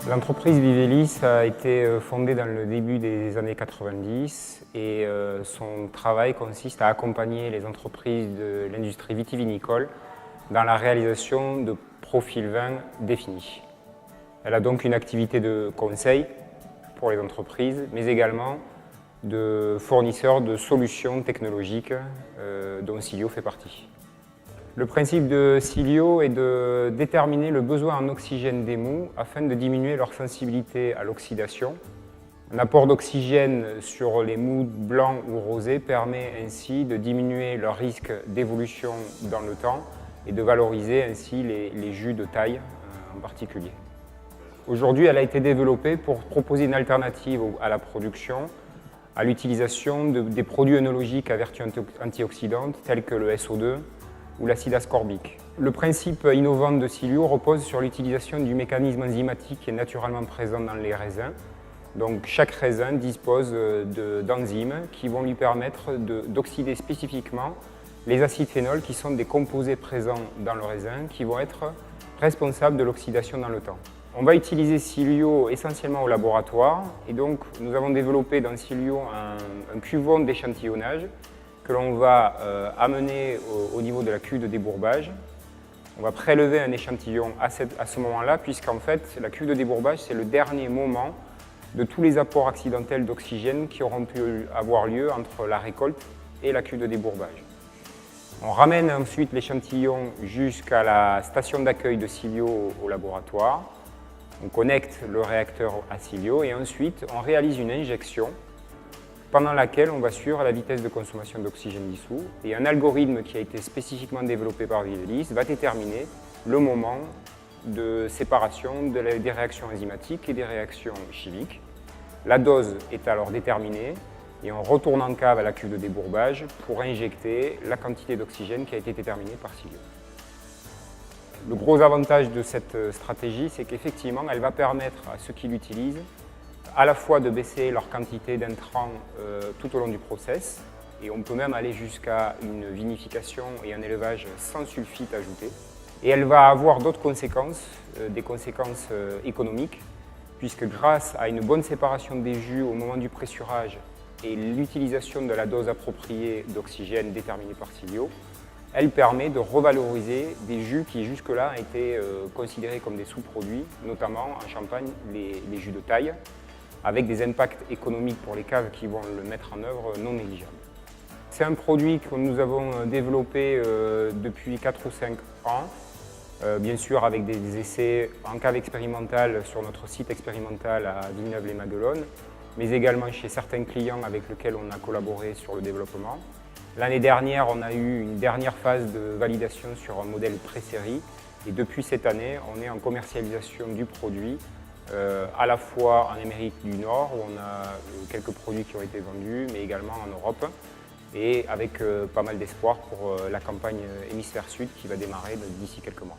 L'entreprise Vivelis a été fondée dans le début des années 90 et son travail consiste à accompagner les entreprises de l'industrie vitivinicole dans la réalisation de profils vins définis. Elle a donc une activité de conseil pour les entreprises, mais également de fournisseur de solutions technologiques dont Silio fait partie. Le principe de Silio est de déterminer le besoin en oxygène des mous afin de diminuer leur sensibilité à l'oxydation. Un apport d'oxygène sur les mous blancs ou rosés permet ainsi de diminuer leur risque d'évolution dans le temps et de valoriser ainsi les jus de taille en particulier. Aujourd'hui, elle a été développée pour proposer une alternative à la production, à l'utilisation des produits œnologiques à vertu antioxydante tels que le SO2 ou l'acide ascorbique. Le principe innovant de Silio repose sur l'utilisation du mécanisme enzymatique qui est naturellement présent dans les raisins. Donc chaque raisin dispose d'enzymes qui vont lui permettre d'oxyder spécifiquement les acides phénols qui sont des composés présents dans le raisin qui vont être responsables de l'oxydation dans le temps. On va utiliser Silio essentiellement au laboratoire et donc nous avons développé dans Silio un cuvon d'échantillonnage que l'on va amener au niveau de la cuve de débourbage. On va prélever un échantillon à ce moment-là, puisqu'en fait, la cuve de débourbage, c'est le dernier moment de tous les apports accidentels d'oxygène qui auront pu avoir lieu entre la récolte et la cuve de débourbage. On ramène ensuite l'échantillon jusqu'à la station d'accueil de Silio au laboratoire. On connecte le réacteur à Silio et ensuite, on réalise une injection pendant laquelle on va suivre la vitesse de consommation d'oxygène dissous et un algorithme qui a été spécifiquement développé par Vivelis va déterminer le moment de séparation des réactions enzymatiques et des réactions chimiques. La dose est alors déterminée et on retourne en cave à la cuve de débourbage pour injecter la quantité d'oxygène qui a été déterminée par Silio. Le gros avantage de cette stratégie, c'est qu'effectivement, elle va permettre à ceux qui l'utilisent à la fois de baisser leur quantité d'intrants tout au long du process, et on peut même aller jusqu'à une vinification et un élevage sans sulfite ajouté. Et elle va avoir d'autres conséquences, des conséquences économiques, puisque grâce à une bonne séparation des jus au moment du pressurage et l'utilisation de la dose appropriée d'oxygène déterminée par Silio, elle permet de revaloriser des jus qui jusque-là étaient considérés comme des sous-produits, notamment en Champagne les jus de taille, avec des impacts économiques pour les caves qui vont le mettre en œuvre non négligeables. C'est un produit que nous avons développé depuis 4 ou 5 ans, bien sûr avec des essais en cave expérimentale sur notre site expérimental à Villeneuve-les-Maguelones, mais également chez certains clients avec lesquels on a collaboré sur le développement. L'année dernière, on a eu une dernière phase de validation sur un modèle pré-série et depuis cette année, on est en commercialisation du produit à la fois en Amérique du Nord, où on a quelques produits qui ont été vendus, mais également en Europe, et avec pas mal d'espoir pour la campagne Hémisphère Sud qui va démarrer d'ici quelques mois.